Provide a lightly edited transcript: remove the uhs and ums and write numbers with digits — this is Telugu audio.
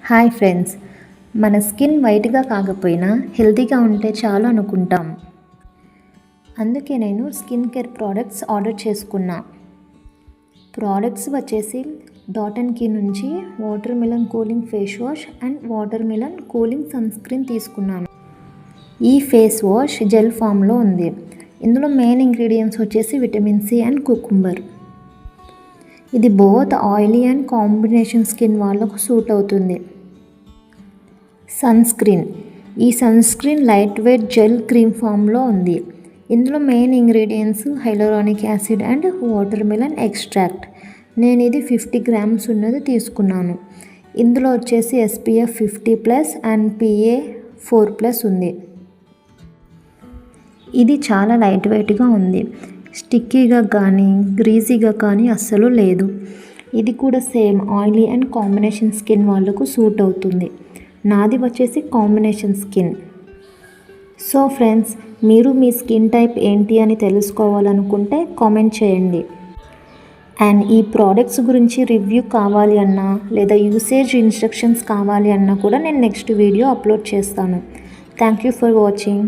హాయ్ ఫ్రెండ్స్, మన స్కిన్ వైట్గా కాకపోయినా హెల్తీగా ఉంటే చాలు అనుకుంటాం. అందుకే నేను స్కిన్ కేర్ ప్రోడక్ట్స్ ఆర్డర్ చేసుకున్నా. ప్రోడక్ట్స్ వచ్చేసి డాట్ అండ్ కీ నుంచి watermelon cooling face wash and watermelon cooling sunscreen తీసుకున్నాను. ఈ ఫేస్ వాష్ జెల్ ఫామ్లో ఉంది. ఇందులో మెయిన్ ఇంగ్రీడియంట్స్ వచ్చేసి విటమిన్ సి అండ్ కుకుంబర్. ఇది both oily and combination skin వాళ్ళకు సూట్ అవుతుంది. Sunscreen. ఈ sunscreen lightweight gel cream ఫామ్లో ఉంది. ఇందులో main ingredients hyaluronic acid and watermelon extract. నేను ఇది 50 grams ఉన్నది తీసుకున్నాను. ఇందులో వచ్చేసి SPF 50+ అండ్ PA 4+ ఉంది. ఇది చాలా లైట్ వెయిట్గా ఉంది. స్టిక్కీగా కానీ గ్రీజీగా కానీ అస్సలు లేదు. ఇది కూడా same oily and combination skin వాళ్ళకు సూట్ అవుతుంది. నాది వచ్చేసి కాంబినేషన్ స్కిన్. సో ఫ్రెండ్స్, మీరు మీ స్కిన్ టైప్ ఏంటి అని తెలుసుకోవాలనుకుంటే కామెంట్ చేయండి. అండ్ ఈ ప్రోడక్ట్స్ గురించి రివ్యూ కావాలి అన్నా లేదా యూసేజ్ ఇన్స్ట్రక్షన్స్ కావాలి అన్నా కూడా నేను నెక్స్ట్ వీడియో అప్లోడ్ చేస్తాను. Thank you for watching.